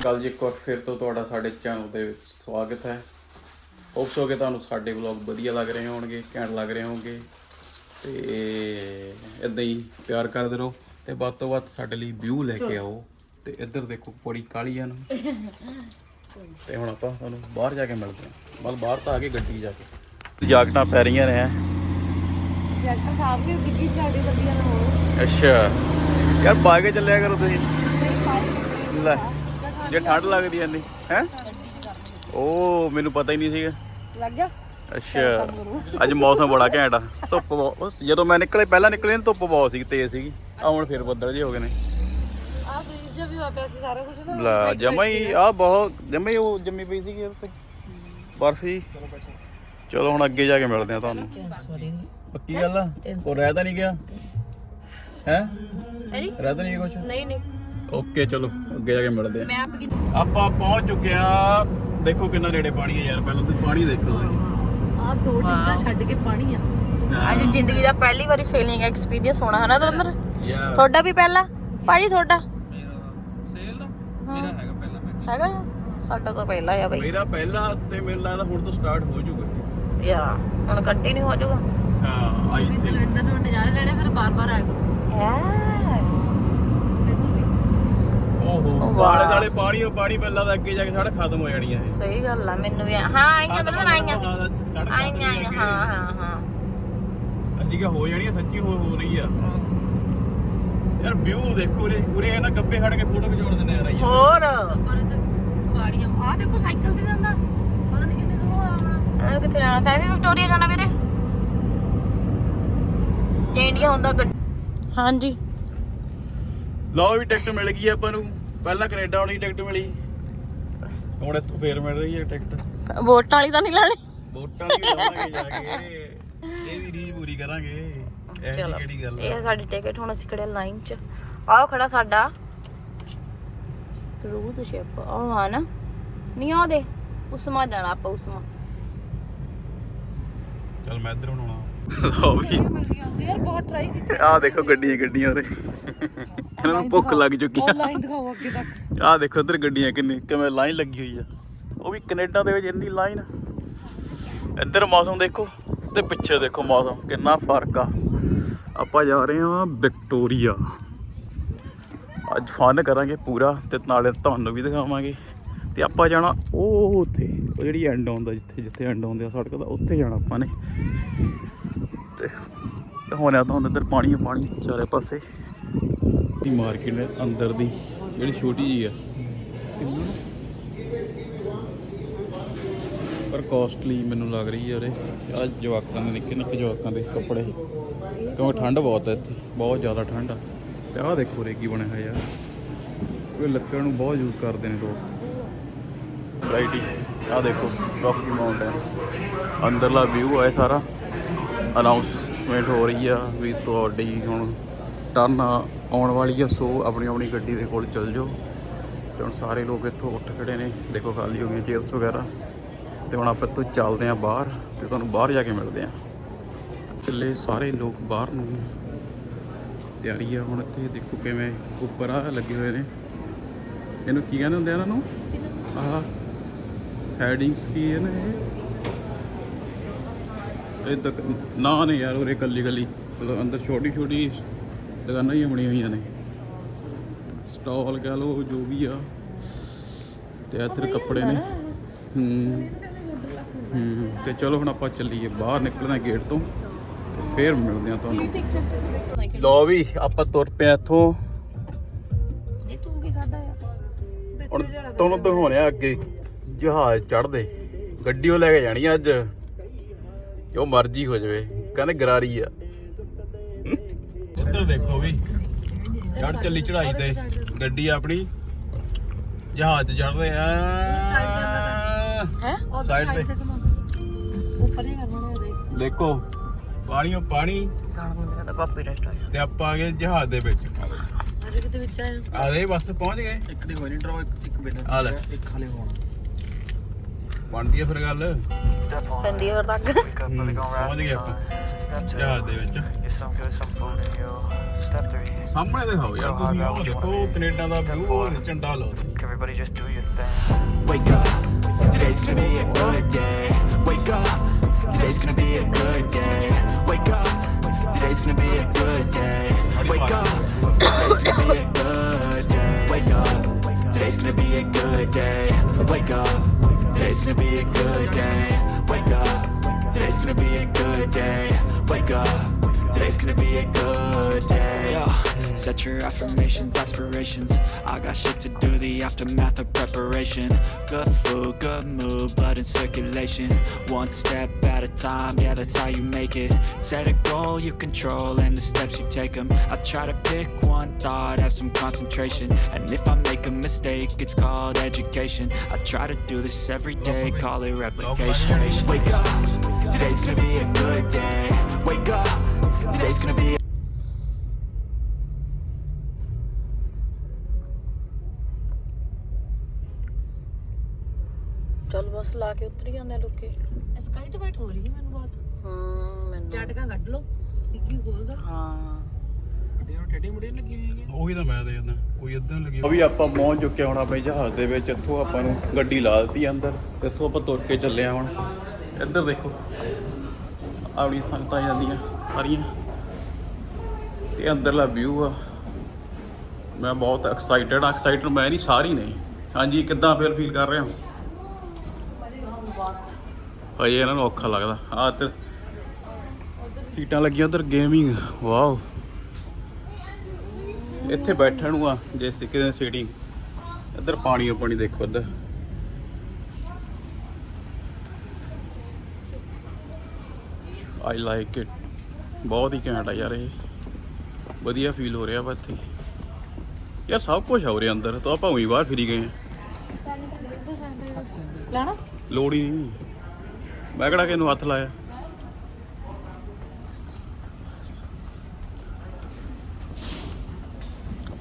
ਕੱਲ ਜੀ ਇੱਕ ਵਾਰ ਫਿਰ ਤੋਂ ਤੁਹਾਡਾ ਸਾਡੇ ਚੈਨਲ ਦੇ ਵਿੱਚ ਸਵਾਗਤ ਹੈ। ਹੋਪਸ ਹੋ ਕਿ ਤੁਹਾਨੂੰ ਸਾਡੇ ਵਲੌਗ ਵਧੀਆ ਲੱਗ ਰਹੇ ਹੋਣਗੇ, ਘੈਂਟ ਲੱਗ ਰਹੇ ਹੋਣਗੇ ਤੇ ਇਦਾਂ ਹੀ ਪਿਆਰ ਕਰਦੇ ਰਹੋ ਤੇ ਵੱਧ ਤੋਂ ਵੱਧ ਸਾਡੇ ਲਈ ਵਿਊ ਲੈ ਕੇ ਆਓ। ਤੇ ਇੱਧਰ ਦੇਖੋ ਬੜੀ ਕਾਲੀ ਹਨ ਤੇ ਹੁਣ ਆਪਾਂ ਤੁਹਾਨੂੰ ਬਾਹਰ ਜਾ ਕੇ ਮਿਲਦੇ ਹਾਂ। ਮਤਲਬ ਬਾਹਰ ਤਾਂ ਆ ਕੇ ਗੱਡੀ ਜਾ ਕੇ ਜਾਕਟਾਂ ਪੈ ਰਹੀਆਂ ਨੇ। ਜੈਕਟਾਂ ਸਾਫ ਵੀ ਡਿੱਗੀ ਚੱਲਦੀ ਵਧੀਆ ਨਾ ਹੋ। ਅੱਛਾ ਯਾਰ ਪਾ ਕੇ ਚੱਲਿਆ ਕਰੋ ਤੁਸੀਂ। ਲੈ ਜੇ ਠੰਡ ਲੱਗਦੀ ਐ ਨਹੀਂ ਹੈ। ਉਹ ਮੈਨੂੰ ਪਤਾ ਹੀ ਨਹੀਂ ਸੀਗਾ। ਲੱਗ ਗਿਆ। ਅੱਛਾ ਅੱਜ ਮੌਸਮ ਬੜਾ ਘੈਂਟ ਆ। ਧੁੱਪ ਜਦੋਂ ਮੈਂ ਨਿਕਲੇ ਪਹਿਲਾਂ ਨਿਕਲੇ ਧੁੱਪ ਬਹੁਤ ਸੀ, ਤੇਜ਼ ਸੀਗੀ। ਆ ਹੁਣ ਫਿਰ ਬੱਦਲ ਜਿਹੇ ਹੋ ਗਏ ਨੇ। ਆ ਫ੍ਰੀਜ਼ ਜਿਹਾ ਵੀ ਹੋਇਆ ਪਿਆ ਸੀ ਸਾਰਾ ਕੁਝ ਨਾ। ਲਾ ਜਮਾ ਹੀ ਆ ਬਹੁਤ ਜਮਾ ਹੀ ਉਹ ਜੰਮੀ ਪਈ ਸੀਗੀ ਉੱਤੇ ਬਰਫੀ। ਚਲੋ ਹੁਣ ਅੱਗੇ ਜਾ ਕੇ ਮਿਲਦੇ ਆ ਤੁਹਾਨੂੰ। ਪੱਕੀ ਗੱਲ ਆ ਉਹ ਰਹਿ ਤਾਂ ਨਹੀਂ ਗਿਆ ਹੈ? ਰਹਿ ਤਾਂ ਨਹੀਂ ਕੁਛ? ਨਹੀਂ ਓਕੇ ਚਲੋ ਅੱਗੇ ਜਾ ਕੇ ਮਿਲਦੇ ਆ। ਆਪਾਂ ਪਹੁੰਚ ਚੁੱਕੇ ਆ। ਦੇਖੋ ਕਿੰਨਾ ਨੇੜੇ ਪਾਣੀ ਹੈ ਯਾਰ। ਪਹਿਲਾਂ ਤੁਸੀਂ ਪਾਣੀ ਦੇਖੋ। ਆ 2 ਟਿਕਟਾਂ ਛੱਡ ਕੇ ਪਾਣੀ ਆ। ਅੱਜ ਜ਼ਿੰਦਗੀ ਦਾ ਪਹਿਲੀ ਵਾਰੀ ਸੇਲਿੰਗ ਐਕਸਪੀਰੀਅੰਸ ਹੋਣਾ ਹੈ ਨਾ ਦਰਿੰਦਰ? ਤੁਹਾਡਾ ਵੀ ਪਹਿਲਾ ਭਾਜੀ? ਤੁਹਾਡਾ ਸੇਲ ਦਾ ਮੇਰਾ ਹੈਗਾ ਪਹਿਲਾਂ। ਮੈਂ ਹੈਗਾ ਸਾਡਾ ਤਾਂ ਪਹਿਲਾ ਆ ਬਈ। ਮੇਰਾ ਪਹਿਲਾ ਤੇ ਮੈਨੂੰ ਲੱਗਦਾ ਹੁਣ ਤੋਂ ਸਟਾਰਟ ਹੋ ਜਾਊਗਾ ਯਾ ਹੁਣ ਕੰਟੀਨਿਊ ਹੋ ਜਾਊਗਾ। ਹਾਂ ਆਈ ਥਿੰਕ ਦਲਵਿੰਦਰ ਨੂੰ ਨਜ਼ਾਰੇ ਲੈਣੇ ਫਿਰ ਬਾਰ-ਬਾਰ ਆਇਆ ਕਰੋ। ਓਹੋ ਵਾਲੇ ਵਾਲੇ ਪਾਣੀ ਉਹ ਪਾਣੀ ਮੈਨੂੰ ਲੱਗਦਾ ਅੱਗੇ ਜਾ ਕੇ ਸਾਡਾ ਖਤਮ ਹੋ ਜਾਣੀ ਹੈ। ਸਹੀ ਗੱਲ ਆ। ਮੈਨੂੰ ਵੀ ਹਾਂ ਆਈਆਂ ਦਰਿੰਦਰ ਆਈਆਂ ਹਾਂ ਅਸੀਂ ਕਿਹਾ ਹੋ ਜਾਣੀ ਆ, ਸੱਚੀ ਹੋ ਰਹੀ ਆ ਯਾਰ। ਵਿਊ ਦੇਖੋ ਉਰੇ ਨਾ ਗੱਬੇ ਖੜ ਕੇ ਫੋਟੋ ਖਿਚਾਉਣ ਦਿੰਦੇ ਯਾਰ। ਹੋਰ ਪਰ ਤੇ ਗਾੜੀਆਂ ਆ ਦੇਖੋ ਸਾਈਕਲ ਤੇ ਜਾਂਦਾ ਪਤਾ ਨਹੀਂ ਕਿੰਨੀ ਦੂਰੋਂ ਆਉਣਾ। ਕਿੱਥੇ ਜਾਣਾ? ਤਾਂ ਵੀ ਵਿਕਟੋਰੀਆ ਜਾਣਾ ਵੀਰੇ। ਜੇ ਇੰਡੀਆ ਹੁੰਦਾ ਗੱਡੀ। ਹਾਂਜੀ ਲਓ ਵੀ ਟਿਕਟ ਮਿਲ ਗਈ ਆਪਾਂ ਨੂੰ। ਪਹਿਲਾਂ ਕੈਨੇਡਾ ਆਉਣ ਦੀ ਟਿਕਟ ਮਿਲੀ, ਹੁਣ ਇੱਥੋਂ ਫੇਰ ਮਿਲ ਰਹੀ ਹੈ ਟਿਕਟ। ਵੋਟਾਂ ਵਾਲੀ ਤਾਂ ਨਹੀਂ ਲੈਣੀ? ਵੋਟਾਂ ਵੀ ਲਾਵਾਂਗੇ ਜਾ ਕੇ। ਇਹ ਵੀ ਰੀਝ ਪੂਰੀ ਕਰਾਂਗੇ। ਇਹ ਕਿਹੜੀ ਗੱਲ ਇਹ ਸਾਡੀ ਟਿਕਟ। ਹੁਣ ਅਸੀਂ ਖੜੇ ਲਾਈਨ 'ਚ। ਆਹ ਖੜਾ ਸਾਡਾ ਕਰੂਜ਼ ਸ਼ਿਪ। ਉਹ ਹਾਂ ਨਾ ਨਹੀਂ ਆ ਦੇ ਉਸਮਾ ਜਾਣਾ ਆਪਾਂ। ਉਸਮਾ ਚੱਲ ਮੈਂ ਇੱਧਰ ਹੁਣ ਆਉਣਾ। ਲਓ ਵੀ ਯਾਰ ਬਹੁਤ ਟਰਾਈ ਕੀਤੀ। ਆਹ ਦੇਖੋ ਗੱਡੀਆਂ ਉਰੇ। ਇਹਨਾਂ ਨੂੰ ਭੁੱਖ ਲੱਗ ਚੁੱਕੀ ਆ। ਲਾਈਨ ਦਿਖਾਓ ਅੱਗੇ ਤੱਕ। ਆਹ ਦੇਖੋ ਇੱਧਰ ਗੱਡੀਆਂ ਕਿਵੇਂ ਲਾਈਨ ਲੱਗੀ ਹੋਈ ਆ। ਉਹ ਵੀ ਕੈਨੇਡਾ ਦੇ ਵਿੱਚ ਇੰਨੀ ਲਾਈਨ। ਇੱਧਰ ਮੌਸਮ ਦੇਖੋ ਤੇ ਪਿੱਛੇ ਦੇਖੋ ਮੌਸਮ ਕਿੰਨਾ ਫਰਕ ਆ। ਆਪਾਂ ਜਾ ਰਹੇ ਹਾਂ ਵਿਕਟੋਰੀਆ। ਅੱਜ ਫਨ ਕਰਾਂਗੇ ਪੂਰਾ ਤੇ ਨਾਲੇ ਤੁਹਾਨੂੰ ਵੀ ਦਿਖਾਵਾਂਗੇ। ਤੇ ਆਪਾਂ ਜਾਣਾ ਉਹ ਉੱਥੇ, ਉਹ ਜਿਹੜੀ ਐਂਡ ਆਉਂਦਾ ਜਿੱਥੇ ਐਂਡ ਆਉਂਦੇ ਆ ਸੜਕ ਦਾ, ਉੱਥੇ ਜਾਣਾ ਆਪਾਂ ਨੇ। ਤੇ ਹੋਣਾ ਤੁਹਾਨੂੰ ਇੱਧਰ ਪਾਣੀ ਚਾਰੇ ਪਾਸੇ ਦੀ ਮਾਰਕੀਟ ਹੈ ਅੰਦਰ ਦੀ ਜਿਹੜੀ ਛੋਟੀ ਜਿਹੀ ਆ ਪਰ ਕੋਸਟਲੀ ਮੈਨੂੰ ਲੱਗ ਰਹੀ ਹੈ ਉਰੇ। ਆ ਜਵਾਕਾਂ ਦੇ ਨਿੱਕੇ ਜਵਾਕਾਂ ਦੇ ਕੱਪੜੇ ਕਿਉਂਕਿ ਠੰਡ ਬਹੁਤ ਹੈ ਇੱਥੇ, ਬਹੁਤ ਜ਼ਿਆਦਾ ਠੰਡ ਆ। ਤੇ ਆਹ ਦੇਖੋ ਉਰੇ ਕੀ ਬਣਿਆ ਹੋਇਆ ਯਾਰ। ਕੋਈ ਲੱਕੜ ਨੂੰ ਬਹੁਤ ਯੂਜ਼ ਕਰਦੇ ਨੇ ਲੋਕ। ਵਰਾਈਟੀ ਆਹ ਦੇਖੋ ਰੌਕੀ ਮਾਊਂਟੇਨ। ਅੰਦਰਲਾ ਵਿਊ ਹੈ ਸਾਰਾ। ਅਨਾਊਂਸਮੈਂਟ ਹੋ ਰਹੀ ਆ ਵੀ ਤੁਹਾਡੀ ਹੁਣ ਟਰਨ ਆਉਣ ਵਾਲੀ ਆ, ਸੋ ਆਪਣੀ ਗੱਡੀ ਦੇ ਕੋਲ ਚੱਲ ਜਾਓ। ਤੇ ਹੁਣ ਸਾਰੇ ਲੋਕ ਇੱਥੋਂ ਉੱਠ ਖੜੇ ਨੇ। ਦੇਖੋ ਖਾਲੀ ਹੋ ਗਈਆਂ ਚੇਅਰਸ ਵਗੈਰਾ। ਤੇ ਹੁਣ ਆਪਾਂ ਇੱਥੋਂ ਚੱਲਦੇ ਹਾਂ ਬਾਹਰ ਤੇ ਤੁਹਾਨੂੰ ਬਾਹਰ ਜਾ ਕੇ ਮਿਲਦੇ ਹਾਂ। ਚੱਲੇ ਸਾਰੇ ਲੋਕ ਬਾਹਰ ਨੂੰ। ਤਿਆਰੀ ਆ ਹੁਣ। ਇੱਥੇ ਦੇਖੋ ਕਿਵੇਂ ਉੱਪਰ ਆ ਲੱਗੇ ਹੋਏ ਨੇ। ਇਹਨੂੰ ਕੀ ਕਹਿੰਦੇ ਹੁੰਦੇ ਆ ਇਹਨਾਂ ਨੂੰ? ਆਹ ਹੈਡਿੰਗਸ ਕੀ ਹੈ ਨਾ ਇਹ ਤੱਕ ਨਾ ਨੇ ਯਾਰ। ਉਰੇ ਕੱਲੀ ਮਤਲਬ ਅੰਦਰ ਛੋਟੀ ਦੁਕਾਨਾਂ ਹੀ ਬਣੀਆਂ ਹੋਈਆਂ ਨੇ, ਸਟਾਲ ਕਹਿ ਲਓ ਜੋ ਵੀ ਆ। ਤੇ ਇੱਧਰ ਕੱਪੜੇ ਨੇ। ਤੇ ਚਲੋ ਹੁਣ ਆਪਾਂ ਚੱਲੀਏ ਬਾਹਰ, ਨਿਕਲਣਾ ਗੇਟ ਤੋਂ ਤੇ ਫੇਰ ਮਿਲਦੇ ਆ ਤੁਹਾਨੂੰ। ਲੋ ਵੀ ਆਪਾਂ ਤੁਰ ਪਏ ਇੱਥੋਂ। ਤੂੰ ਕੀ ਖਾਦਾ ਆ? ਹੁਣ ਤੁਹਾਨੂੰ ਦਿਖਾਉਣੇ ਅੱਗੇ ਜਹਾਜ਼ ਚੜ੍ਹਦੇ। ਗੱਡੀ ਉਹ ਲੈ ਕੇ ਜਾਣੀ ਆ ਅੱਜ, ਜੋ ਮਰਜ਼ੀ ਹੋ ਜਾਵੇ। ਕਹਿੰਦੇ ਗਰਾਰੀ ਆ। ਇੱਧਰ ਦੇਖੋ ਵੀ ਚੜ ਚੱਲੀ ਚੜਾਈ ਤੇ ਗੱਡੀ ਆਪਣੀ ਜਹਾਜ਼ ਚੜ੍ਹਦੇ ਆ। ਸਾਈਡ ਤੇ ਉੱਪਰ ਹੀ ਕਰਨਾ ਦੇਖ। ਦੇਖੋ ਪਾਣੀ ਤੇ ਆਪਾਂ ਆ ਗਏ ਜਹਾਜ਼ ਦੇ ਵਿੱਚ। ਅਜੇ ਕਿਤੇ ਵਿੱਚ ਆ ਦੇ ਬਸ ਪਹੁੰਚ ਗਏ। ਇੱਕ ਨਹੀਂ ਹੋਈ ਨਹੀਂ ਡਰਾ ਇੱਕ ਬਿਨਾਂ ਆ ਲੈ ਇੱਕ ਖਾਲੀ ਹੋਣਾ ਬਣਦੀ ਆ ਫਿਰ ਗੱਲ। ਪੈਂਦੀ ਹੋਰ ਤੱਕ ਪਹੁੰਚ ਗਏ ਆਪਾਂ ਜਹਾਜ਼ ਦੇ ਵਿੱਚ। ਸਾਹਮਣੇ ਦਿਖਾਓ ਯਾਰ ਤੁਸੀਂ। ਉਹ ਦੇਖੋ ਕੈਨੇਡਾ ਦਾ ਵਿਊ। ਉਹ ਝੰਡਾ ਲਾਉਂਦੇ everybody just do your thing. Wake up, today's gonna be a good day. Wake up, today's gonna be a good day. Wake up, today's gonna be a good day. Wake up, today's gonna be a good day. Wake up, today's gonna be a good day. Wake up, today's gonna be a good day. Wake up, today's gonna be a good day. Wake up, today's gonna be a good day. Yo, set your affirmations, aspirations. I got shit to do, the aftermath of preparation. Good food, good mood, blood in circulation. One step at a time, yeah, that's how you make it. Set a goal you control and the steps you take them. I try to pick one thought, have some concentration. And if I make a mistake, it's called education. I try to do this every day, call it replication. Wake up, today's gonna be a good day. Wake up, today's gonna be ਚੱਲ ਬਸ ਲਾ ਕੇ ਉਤਰ ਜਾਂਦੇ ਆ ਲੋਕੀ। Sky ਤੋਂ white ਹੋ ਰਹੀ ਹੈ ਮੈਨੂੰ ਬਹੁਤ। ਮੈਨੂੰ ਝਟਕਾ ਕੱਢ ਲਓ ਡਿੱਗੀ ਖੋਲਦਾ। ਹਾਂ ਟੇਢੀ ਮੁੜੀ ਲੱਗੀ ਹੋਈ ਹੈ। ਉਹੀ ਤਾਂ ਮੈਂ ਦੇਖਦਾ ਕੋਈ ਇਦਾਂ ਲੱਗੀ। ਅਭੀ ਆਪਾਂ ਪਹੁੰਚ ਚੁੱਕੇ ਹੁਣ ਆਪਣੇ ਜਹਾਜ਼ ਦੇ ਵਿੱਚ। ਇੱਥੋਂ ਆਪਾਂ ਨੂੰ ਗੱਡੀ ਲਾ ਦਿੱਤੀ ਅੰਦਰ। ਇੱਥੋਂ ਆਪਾਂ ਤੁਰ ਕੇ ਚੱਲੇ ਆ ਹੁਣ। ਇੱਧਰ ਦੇਖੋ ਆਪਣੀ ਸੰਗਤਾਂ ਜਾਂਦੀਆਂ ਸਾਰੀਆਂ ਤੇ ਅੰਦਰਲਾ ਵਿਊ ਆ। ਮੈਂ ਬਹੁਤ ਐਕਸਾਈਟਡ ਮੈਂ ਨਹੀਂ ਸਾਰੀ ਨੇ। ਹਾਂਜੀ ਕਿੱਦਾਂ ਫੀਲ ਕਰ ਰਹੇ ਹੋ? ਹਜੇ ਇਹਨਾਂ ਨੂੰ ਔਖਾ ਲੱਗਦਾ। ਆਹ ਇੱਧਰ ਸੀਟਾਂ ਲੱਗੀਆਂ, ਉੱਧਰ ਗੇਮਿੰਗ। ਵਾਓ, ਇੱਥੇ ਬੈਠਣ ਨੂੰ ਆ ਜਿਸ ਤਰੀਕੇ ਦੀ ਸੀਟਿੰਗ। ਇੱਧਰ ਪਾਣੀ ਦੇਖੋ ਇੱਧਰ। ਆਈ ਲਾਈਕ ਇਟ, ਬਹੁਤ ਹੀ ਘੈਂਟ ਆ ਯਾਰ। ਇਹ ਵਧੀਆ ਫੀਲ ਹੋ ਰਿਹਾ ਵਾ ਇੱਥੇ ਯਾਰ। ਸਭ ਕੁਝ ਹੋ ਰਿਹਾ ਅੰਦਰ। ਤਾਂ ਆਪਾਂ ਉਹੀ ਬਾਹਰ ਫਿਰੀ ਗਏ ਆ। ਲੈਣਾ ਲੋੜ ਹੀ ਨਹੀਂ। ਮੈਂ ਕਿਹੜਾ ਕਿਸੇ ਨੂੰ ਹੱਥ ਲਾਇਆ।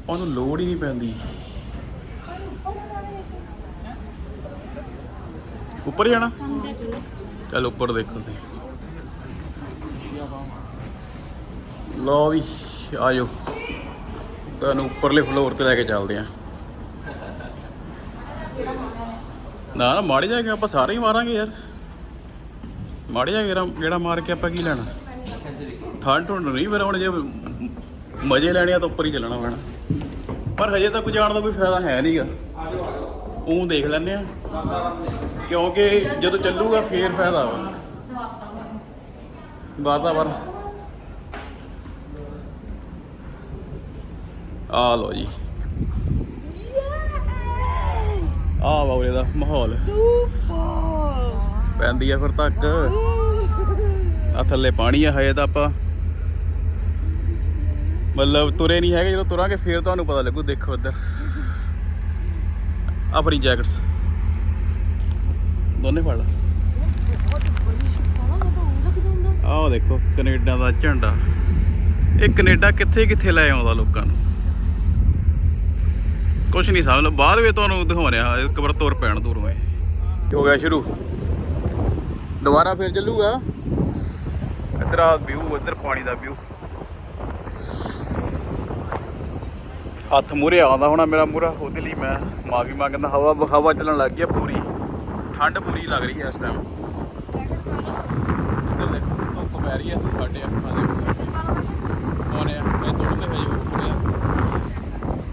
ਉਹਨੂੰ ਲੋੜ ਹੀ ਨਹੀਂ ਪੈਂਦੀ। ਉੱਪਰ ਜਾਣਾ? ਚੱਲ ਉੱਪਰ ਦੇਖੋ ਤੇ। ਲਓ ਵੀ ਆ ਜਾਓ, ਤੁਹਾਨੂੰ ਉੱਪਰਲੇ ਫਲੋਰ ਤੇ ਲੈ ਕੇ ਚੱਲਦੇ ਆ। ਨਾ ਮਾੜੇ ਜਾ ਕੇ ਆਪਾਂ ਸਾਰੇ ਹੀ ਮਾਰਾਂਗੇ ਯਾਰ। ਮਾੜੇ ਜਾ ਗੇੜਾ ਮਾਰ ਕੇ ਆਪਾਂ ਕੀ ਲੈਣਾ? ਠੰਡ ਨਹੀਂ ਫਿਰ ਹੁਣ ਜੇ ਮਜ਼ੇ ਲੈਣੇ ਆ ਤਾਂ ਉੱਪਰ ਹੀ ਚੱਲਣਾ ਪੈਣਾ। ਪਰ ਹਜੇ ਤੱਕ ਜਾਣ ਦਾ ਕੋਈ ਫਾਇਦਾ ਹੈ ਨਹੀਂਗਾ। ਉਹ ਦੇਖ ਲੈਂਦੇ ਆ, ਕਿਉਂਕਿ ਜਦੋਂ ਚੱਲੂਗਾ ਫੇਰ ਫਾਇਦਾ ਵਾ। ਵਾਤਾਵਰਨ ਆ ਲੋ ਜੀ, ਆ ਬਾਉਲੇ ਦਾ ਮਾਹੌਲ ਪੈਂਦੀ ਆ ਫਿਰ ਤੱਕ। ਆ ਥੱਲੇ ਪਾਣੀ ਆ। ਹਜੇ ਤਾਂ ਆਪਾਂ ਮਤਲਬ ਤੁਰੇ ਨਹੀਂ ਹੈਗੇ। ਜਦੋਂ ਤੁਰਾਂਗੇ ਫੇਰ ਤੁਹਾਨੂੰ ਪਤਾ ਲੱਗੂ। ਦੇਖੋ ਇੱਧਰ ਆਪਣੀ ਜੈਕਟਸ ਦੋਨੇ ਫੜ ਲਾ। ਆਹ ਦੇਖੋ ਕੈਨੇਡਾ ਦਾ ਝੰਡਾ। ਇਹ ਕੈਨੇਡਾ ਕਿੱਥੇ ਲੈ ਆਉਂਦਾ ਲੋਕਾਂ ਨੂੰ। ਕੁਛ ਨਹੀਂ ਸਮਝ ਲਓ, ਬਾਅਦ ਵਿੱਚ ਤੁਹਾਨੂੰ ਦਿਖਾਉਣੇ ਆ। ਇੱਕ ਵਾਰ ਤੁਰ ਪੈਣ ਦੂਰੋਂ ਇਹ ਹੋ ਗਿਆ ਸ਼ੁਰੂ। ਦੁਬਾਰਾ ਫੇਰ ਚੱਲੂਗਾ। ਇੱਧਰ ਆ ਵਿਊ, ਇੱਧਰ ਪਾਣੀ ਦਾ ਵਿਊ। ਹੱਥ ਮੂਹਰੇ ਆਉਂਦਾ ਹੋਣਾ ਮੇਰਾ ਮੂਹਰਾ, ਉਹਦੇ ਲਈ ਮੈਂ ਮਾਫੀ ਮੰਗਦਾ। ਹਵਾ ਚੱਲਣ ਲੱਗ ਗਈ ਪੂਰੀ। ਠੰਡ ਪੂਰੀ ਲੱਗ ਰਹੀ ਹੈ ਇਸ ਟਾਈਮ। ਇੱਧਰ ਦੇਖੋ ਧੁੱਪ ਪੈ ਰਹੀ ਹੈ ਸਾਡੇ ਅੱਖਾਂ ਦੇ ਆਉਣੇ ਆ। ਮੈਂ ਤੋੜਦੇ ਹੋਏ ਉੱਠ ਗਿਆ।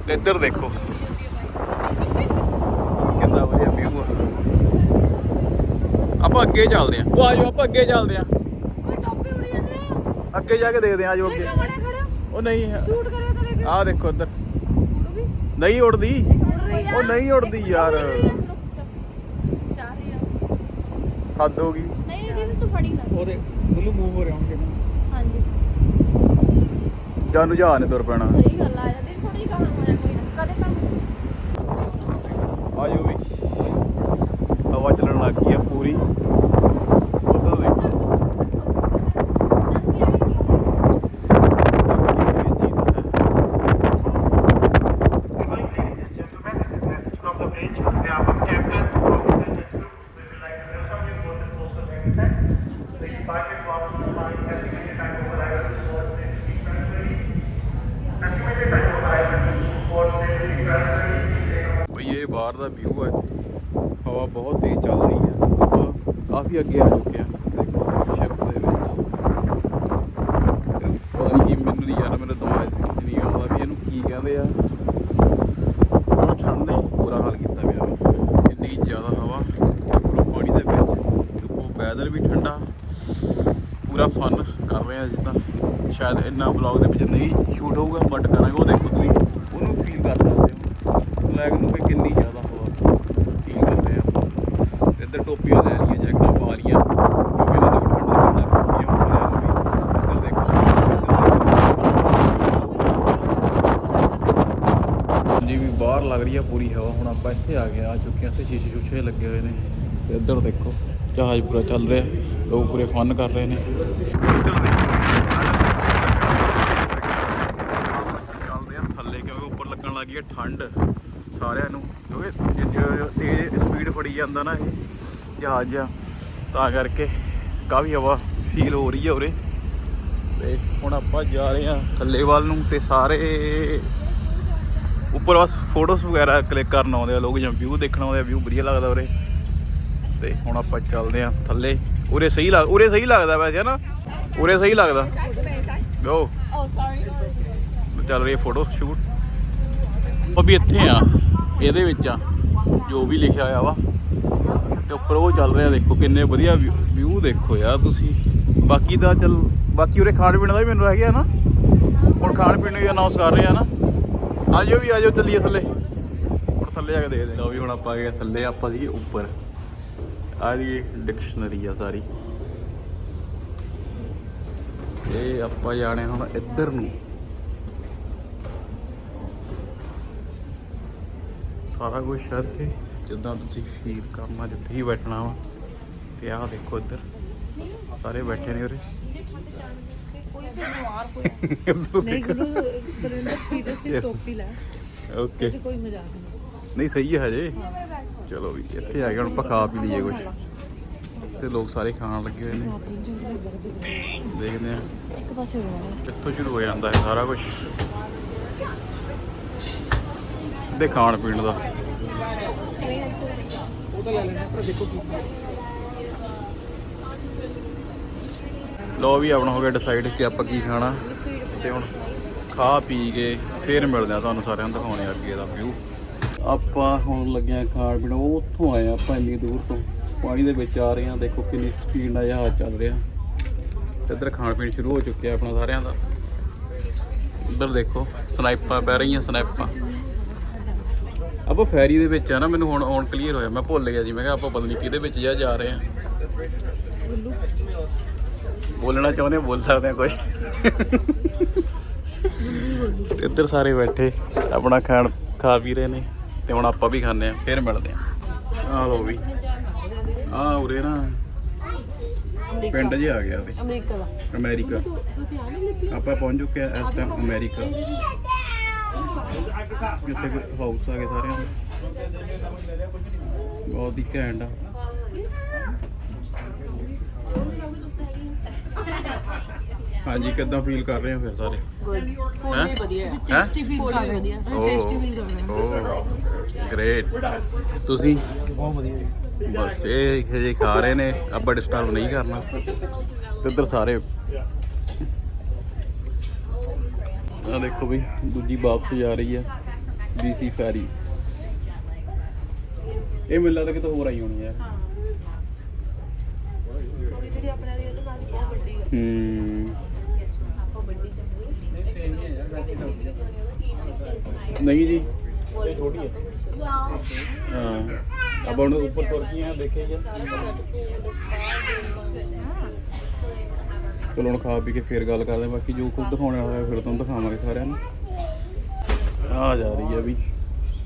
ਤੇ ਇੱਧਰ ਦੇਖੋ ਕਿੰਨਾ ਵਧੀਆ ਵਿਊ ਆ। ਆਪਾਂ ਅੱਗੇ ਚੱਲਦੇ ਆਂ। ਉਹ ਆ ਜਾਓ, ਆਪਾਂ ਅੱਗੇ ਚੱਲਦੇ ਆਂ। ਅੱਗੇ ਜਾ ਕੇ ਦੇਖਦੇ ਆਂ। ਆਜੋ ਅੱਗੇ। ਉਹ ਨਹੀਂ ਆਹ ਦੇਖੋ ਇੱਧਰ ਨਹੀਂ ਉੜਦੀ। ਉਹ ਨਹੀਂ ਉੜਦੀ ਯਾਰ, ਹੱਦ ਹੋ ਗਈ। ਨਹੀਂ ਦੀਦੀ ਤੂੰ ਫੜੀ ਨਾ। ਉਹਦੇ ਬੁੱਲੂ ਮੂਵ ਹੋ ਰਿਹਾ ਹੁਣ। ਹਾਂਜੀ ਜਾਨੂੰ ਜਹਾਜ਼ ਨੇ ਤੁਰ ਪੈਣਾ। ਸਹੀ ਗੱਲ ਆ ਜਾਂਦੀ ਥੋੜੀ ਜਿਹੀ ਕੰਮ ਹੋ ਜਾ ਕੋਈ ਨਾ ਕਦੇ ਕੰਮ। ਆ ਜਾਓ ਵੀ, ਹਵਾ ਚੱਲਣ ਲੱਗ ਗਈ ਆ ਪੂਰੀ। ਉੱਧਰ ਦੇਖੋ ਬਾਹਰ ਦਾ ਵਿਊ ਹੈ ਇੱਥੇ। ਹਵਾ ਬਹੁਤ ਤੇਜ਼ ਚੱਲ ਰਹੀ ਹੈ। ਆਪਾਂ ਕਾਫੀ ਅੱਗੇ ਆ ਚੁੱਕੇ ਆ ਦੇਖੋ ਸ਼ਿਪ ਦੇ ਵਿੱਚ। ਪਤਾ ਨਹੀਂ ਕੀ ਮੈਨੂੰ ਨਹੀਂ ਯਾਰ, ਮੇਰੇ ਦਿਮਾਗ 'ਚ ਨਹੀਂ ਆਉਂਦਾ ਵੀ ਇਹਨੂੰ ਕੀ ਕਹਿੰਦੇ ਆ। ਆਹ ਠੰਡ ਨੇ ਬੁਰਾ ਹਾਲ ਕੀਤਾ ਪਿਆ ਵਾ, ਇੰਨੀ ਜ਼ਿਆਦਾ ਹਵਾ ਪੂਰਾ ਪਾਣੀ ਦੇ ਵਿੱਚ। ਉਹ ਵੈਦਰ ਵੀ ਠੰਡਾ, ਪੂਰਾ ਫਨ ਕਰ ਰਹੇ ਆ ਜਿੱਦਾਂ। ਸ਼ਾਇਦ ਇੰਨਾ ਵਲੌਗ ਦੇ ਵਿੱਚ ਨਹੀਂ ਸ਼ੂਟ ਹੋਊਗਾ ਬਟ ਕਰਾਂਗੇ। ਉਹ ਦੇਖੋ ਤੁਸੀਂ ਉਹਨੂੰ ਫੀਲ ਕਰ ਸਕਦੇ ਹੋ ਫਲੈਗ ਨੂੰ ਵੀ ਕਿੰਨੀ ਜ਼ਿਆਦਾ ਹਵਾ ਫੀਲ ਕਰ ਰਹੇ ਆ। ਇੱਧਰ ਟੋਪੀਆਂ ਲੈ ਲਈਆਂ, ਜੈਕਟਾਂ ਪਾ ਲਈਆਂ ਕਿਉਂਕਿ ਇਹਨਾਂ ਨੂੰ ਠੰਡ ਲੱਗਦਾ। ਟੋਪੀਆਂ ਉੱਪਰ ਲੈ ਲਈਆਂ। ਇੱਧਰ ਦੇਖੋ ਜੀ ਵੀ ਬਾਹਰ ਲੱਗ ਰਹੀ ਆ ਪੂਰੀ ਹਵਾ। ਹੁਣ ਆਪਾਂ ਇੱਥੇ ਆ ਚੁੱਕੇ ਹਾਂ। ਇੱਥੇ ਸ਼ੀਸ਼ੇ ਸ਼ੂਸ਼ੇ ਲੱਗੇ ਹੋਏ ਨੇ ਤੇ ਇੱਧਰ ਦੇਖੋ ਜਹਾਜ਼ ਪੂਰਾ ਚੱਲ ਰਿਹਾ, ਲੋਕ ਪੂਰੇ ਫਨ ਕਰ ਰਹੇ ਨੇ। ਇੱਧਰ ਦੇਖੋ ਚੱਲਦੇ ਆ ਥੱਲੇ ਕਿਉਂਕਿ ਉੱਪਰ ਲੱਗਣ ਲੱਗ ਗਈ ਹੈ ਠੰਡ ਸਾਰਿਆਂ ਨੂੰ, ਕਿਉਂਕਿ ਤੇਜ਼ ਸਪੀਡ ਫੜੀ ਜਾਂਦਾ ਨਾ ਇਹ ਜਹਾਜ਼ ਆ, ਤਾਂ ਕਰਕੇ ਕਾਫੀ ਹਵਾ ਫੀਲ ਹੋ ਰਹੀ ਹੈ ਉਰੇ। ਤੇ ਹੁਣ ਆਪਾਂ ਜਾ ਰਹੇ ਹਾਂ ਥੱਲੇ ਵੱਲ ਨੂੰ ਤੇ ਸਾਰੇ ਉੱਪਰ ਬਸ ਫੋਟੋਸ ਵਗੈਰਾ ਕਲਿੱਕ ਕਰਨ ਆਉਂਦੇ ਆ ਲੋਕ ਜਾਂ ਵਿਊ ਦੇਖਣ ਆਉਂਦੇ ਆ। ਵਿਊ ਵਧੀਆ ਲੱਗਦਾ ਉਰੇ। ਤੇ ਹੁਣ ਆਪਾਂ ਚੱਲਦੇ ਹਾਂ ਥੱਲੇ। ਉਰੇ ਸਹੀ ਲੱਗਦਾ ਵੈਸੇ ਨਾ, ਉਰੇ ਸਹੀ ਲੱਗਦਾ। ਗੋ ਚੱਲ ਰਹੀ ਫੋਟੋ ਸ਼ੂਟ। ਉਹ ਵੀ ਇੱਥੇ ਆ ਇਹਦੇ ਵਿੱਚ ਆ ਜੋ ਵੀ ਲਿਖਿਆ ਹੋਇਆ ਵਾ ਤੇ ਉੱਪਰ ਉਹ ਚੱਲ ਰਿਹਾ। ਦੇਖੋ ਕਿੰਨੇ ਵਧੀਆ ਵਿਊ ਦੇਖੋ ਯਾਰ ਤੁਸੀਂ। ਬਾਕੀ ਦਾ ਚੱਲ ਬਾਕੀ ਉਰੇ ਖਾਣ ਪੀਣ ਦਾ ਵੀ ਮੈਨੂੰ ਰਹਿ ਗਿਆ ਨਾ। ਹੁਣ ਖਾਣ ਪੀਣ ਨੂੰ ਵੀ ਅਨਾਉਂਸ ਕਰ ਰਹੇ ਆ ਨਾ। ਆਜੋ ਚੱਲੀਏ ਥੱਲੇ। ਹੁਣ ਥੱਲੇ ਜਾ ਕੇ ਦੇਖਦੇ ਹਾਂ। ਵੀ ਹੁਣ ਆਪਾਂ ਗਏ ਥੱਲੇ, ਆਪਾਂ ਸੀਗੇ ਉੱਪਰ। ਆਹ ਦੀ ਡਿਕਸ਼ਨਰੀ ਆ ਸਾਰੀ। ਇਹ ਆਪਾਂ ਜਾਣੇ ਹੁਣ ਇੱਧਰ ਨੂੰ। ਸਾਰਾ ਕੁਝ ਇੱਥੇ ਜਿੱਦਾਂ ਤੁਸੀਂ ਫੀਲ ਕਰਨਾ, ਜਿੱਥੇ ਹੀ ਬੈਠਣਾ ਵਾ। ਤੇ ਆਹ ਦੇਖੋ ਇੱਧਰ ਸਾਰੇ ਬੈਠੇ ਨੇ ਉਰੇ। ਓਕੇ ਕੋਈ ਮਜ਼ਾਕ ਨਹੀਂ, ਸਹੀ ਹੈ ਹਜੇ। ਚਲੋ ਵੀ ਇੱਥੇ ਆ ਗਏ ਹੁਣ ਆਪਾਂ ਖਾ ਪੀ ਲਈਏ ਕੁਛ। ਤੇ ਲੋਕ ਸਾਰੇ ਖਾਣ ਲੱਗੇ ਹੋਏ ਨੇ। ਦੇਖਦੇ ਆ ਇੱਕ ਪਾਸੇ ਕਿੱਥੋਂ ਸ਼ੁਰੂ ਹੋ ਜਾਂਦਾ ਹੈ ਸਾਰਾ ਕੁਝ ਦੇ ਖਾਣ ਪੀਣ ਦਾ। ਲੋ ਵੀ ਆਪਣਾ ਹੋ ਗਿਆ ਡਿਸਾਈਡ ਕਿ ਆਪਾਂ ਕੀ ਖਾਣਾ। ਤੇ ਹੁਣ ਖਾ ਪੀ ਕੇ ਫੇਰ ਮਿਲਦੇ ਆ ਤੁਹਾਨੂੰ ਸਾਰਿਆਂ ਨੂੰ ਦਿਖਾਉਣੇ ਅੱਗੇ ਦਾ ਵਿਊ। ਆਪਾਂ ਹੁਣ ਲੱਗਿਆ ਖਾਣ ਪੀਣ। ਉਹ ਉੱਥੋਂ ਆਏ ਆਪਾਂ ਇੰਨੀ ਦੂਰ ਤੋਂ, ਪਾਣੀ ਦੇ ਵਿੱਚ ਆ ਰਹੇ ਹਾਂ। ਦੇਖੋ ਕਿੰਨੀ ਸਪੀਡ ਨਾਲ ਜਹਾਜ਼ ਚੱਲ ਰਿਹਾ। ਤੇ ਇੱਧਰ ਖਾਣ ਪੀਣ ਸ਼ੁਰੂ ਹੋ ਚੁੱਕਿਆ ਆਪਣਾ ਸਾਰਿਆਂ ਦਾ। ਇੱਧਰ ਦੇਖੋ ਸਨਾਈਪਾਂ ਪੈ ਰਹੀਆਂ, ਸਨਾਈਪਾਂ। ਆਪਾਂ ਫੈਰੀ ਦੇ ਵਿੱਚ ਆ ਨਾ। ਮੈਨੂੰ ਹੁਣ ਕਲੀਅਰ ਹੋਇਆ, ਮੈਂ ਭੁੱਲ ਗਿਆ ਸੀ। ਮੈਂ ਕਿਹਾ ਆਪਾਂ ਪਤਾ ਨਹੀਂ ਕਿਹਦੇ ਵਿੱਚ ਜਾ ਰਹੇ ਹਾਂ। ਬੋਲਣਾ ਚਾਹੁੰਦੇ ਬੋਲ ਸਕਦੇ ਆ ਕੁਝ। ਇੱਧਰ ਸਾਰੇ ਬੈਠੇ ਆਪਣਾ ਖਾ ਪੀ ਰਹੇ ਨੇ। ਤੇ ਹੁਣ ਆਪਾਂ ਵੀ ਖਾਂਦੇ ਆ, ਫਿਰ ਮਿਲਦੇ ਆ। ਆਹ ਲੋ ਵੀ ਆਹ ਉਰੇ ਨਾ ਪਿੰਡ ਜਿਹਾ ਆ ਗਿਆ ਅਮਰੀਕਾ। ਆਪਾਂ ਪਹੁੰਚ ਚੁੱਕੇ ਆ ਇਸ ਟਾਈਮ ਅਮਰੀਕਾ। ਇੱਥੇ ਹਾਊਸ ਆ ਗਏ ਸਾਰਿਆਂ ਦੇ, ਬਹੁਤ ਹੀ ਘੈਂਟ ਆ। ਹਾਂਜੀ ਕਿੱਦਾਂ ਫੀਲ ਕਰ ਰਹੇ ਹੋ ਫਿਰ ਸਾਰੇ? ਗ੍ਰੇਟ। ਤੁਸੀਂ? ਬਹੁਤ ਵਧੀਆ। ਬਸ ਇਹ ਜੇ ਖਾ ਰਹੇ ਨੇ, ਆਪਾਂ ਡਿਸਟਰਬ ਨਹੀਂ ਕਰਨਾ। ਤੇ ਇੱਧਰ ਸਾਰੇ ਆ ਦੇਖੋ ਵੀ ਦੂਜੀ ਵਾਪਸ ਜਾ ਰਹੀ ਆ BC ਫੈਰੀਜ਼। ਇਹ ਮੈਨੂੰ ਲੱਗਦਾ ਕਿਤੇ ਹੋਰ ਆਈ ਹੋਣੀ ਯਾਰ। ਨਹੀਂ ਜੀ ਇਹ ਛੋਟੀ ਹੈ। ਹਾਂ ਆਪਾਂ ਹੁਣ ਉੱਪਰ ਤੁਰ ਕੇ ਆ ਦੇਖੇ ਜੀ। ਚਲੋ ਹੁਣ ਖਾ ਪੀ ਕੇ ਫਿਰ ਗੱਲ ਕਰਦੇ। ਬਾਕੀ ਜੋ ਕੁਝ ਦਿਖਾਉਣਾ ਹੋਇਆ ਫਿਰ ਤੁਹਾਨੂੰ ਦਿਖਾਵਾਂਗੇ ਸਾਰਿਆਂ ਨੂੰ। ਆ ਜਾ ਰਹੀ ਹੈ ਵੀ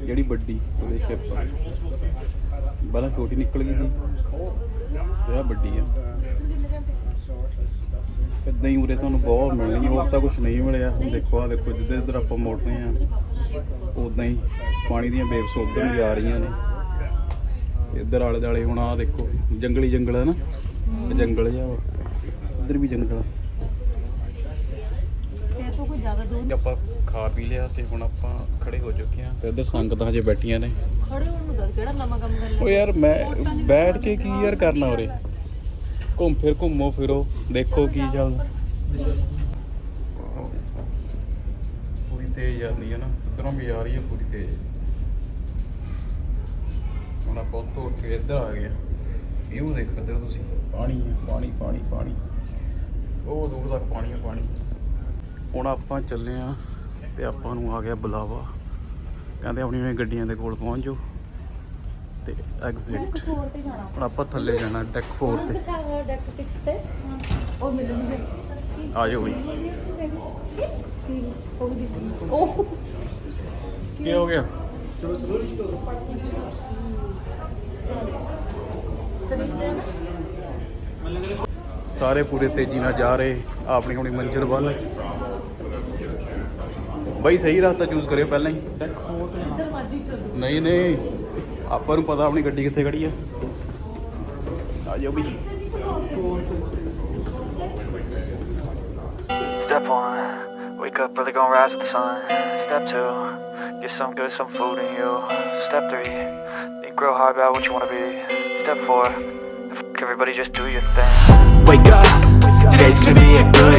ਜਿਹੜੀ ਵੱਡੀ ਉਹਦੇ ਸ਼ਿਪ ਪਹਿਲਾਂ ਛੋਟੀ ਨਿਕਲ ਗਈ ਸੀ ਤੇ ਆ ਵੱਡੀ ਆ। ਇੱਦਾਂ ਹੀ ਉਰੇ ਤੁਹਾਨੂੰ ਬਹੁਤ ਮਿਲਣਗੀਆਂ। ਹੋਰ ਤਾਂ ਕੁਛ ਨਹੀਂ ਮਿਲਿਆ। ਹੁਣ ਦੇਖੋ ਆ ਦੇਖੋ ਜਿੱਦਾਂ ਇੱਧਰ ਆਪਾਂ ਮੁੜ ਰਹੇ ਹਾਂ ਉੱਦਾਂ ਹੀ ਪਾਣੀ ਦੀਆਂ ਵੇਵਸ ਉੱਧਰ ਨੂੰ ਜਾ ਰਹੀਆਂ ਨੇ। ਇੱਧਰ ਆਲੇ ਦੁਆਲੇ ਹੁਣ ਆਹ ਦੇਖੋ ਜੰਗਲ ਹੈ ਨਾ, ਜੰਗਲ ਜਿਹਾ ਇੱਧਰ ਵੀ ਜੰਗਲ ਆ। ਆਪਾਂ ਖਾ ਪੀ ਲਿਆ ਤੇ ਹੁਣ ਆਪਾਂ ਖੜੇ ਹੋ ਚੁੱਕੇ ਹਾਂ ਤੇ ਇੱਧਰ ਸੰਗਤਾਂ ਹਜੇ ਬੈਠੀਆਂ ਨੇ। ਖੜੇ ਹੋਣ ਨੂੰ ਦੱਸ ਕਿਹੜਾ ਨਵਾਂ ਕੰਮ ਕਰ ਲਿਆ। ਉਹ ਯਾਰ ਮੈਂ ਬੈਠ ਕੇ ਕੀ ਯਾਰ ਕਰਨਾ ਉਰੇ, ਘੁੰਮੋ ਫਿਰੋ ਦੇਖੋ ਕੀ ਚੱਲਦਾ। ਪੂਰੀ ਤੇਜ਼ ਜਾਂਦੀ ਹੈ ਨਾ, ਇੱਧਰੋਂ ਵੀ ਆ ਰਹੀ ਹੈ ਪੂਰੀ ਤੇਜ਼। ਹੁਣ ਆਪਾਂ ਉੱਥੋਂ ਉੱਠ ਕੇ ਇੱਧਰ ਆ ਗਏ। ਵਿਊ ਦੇਖੋ ਇੱਧਰ ਤੁਸੀਂ, ਪਾਣੀ ਹੈ ਪਾਣੀ ਪਾਣੀ ਪਾਣੀ, ਉਹ ਦੂਰ ਤੱਕ ਪਾਣੀ ਹੈ ਪਾਣੀ। ਹੁਣ ਆਪਾਂ ਚੱਲੇ ਆ ਤੇ ਆਪਾਂ ਨੂੰ ਆ ਗਿਆ ਬੁਲਾਵਾ, ਕਹਿੰਦੇ ਆਪਣੀਆਂ ਗੱਡੀਆਂ ਦੇ ਕੋਲ ਪਹੁੰਚ ਜਾਓ ਤੇ ਐਗਜ਼ਿਟ। ਹੁਣ ਆਪਾਂ ਥੱਲੇ ਜਾਣਾ ਡੈਕ 4 ਤੇ। ਡੈਕ 6 ਤੇ ਉਹ ਮਿਲਣਗੇ। ਆ ਜਾਓ ਬਈ। ਉਹ ਕੀ ਹੋ ਗਿਆ? ਸਾਰੇ ਪੂਰੇ ਤੇਜ਼ੀ ਨਾਲ ਜਾ ਰਹੇ ਆਪਣੀ ਆਪਣੀ ਮੰਜ਼ਿਲ ਵੱਲ। ਬਈ ਸਹੀ ਰਸਤਾ ਚੂਜ਼ ਕਰਿਓ ਪਹਿਲਾਂ ਹੀ। ਨਹੀਂ ਆਪਾਂ ਨੂੰ ਪਤਾ ਆਪਣੀ ਗੱਡੀ ਕਿੱਥੇ ਖੜੀ ਆ। ਆ ਜਾਓ ਬਈ। Step 1, wake up early, gonna rise with the sun. Step 2, get some good, some food in you. Step 3, think real hard about what you wanna be. Step 4, everybody just do your thing. Wake up, today's gonna be a good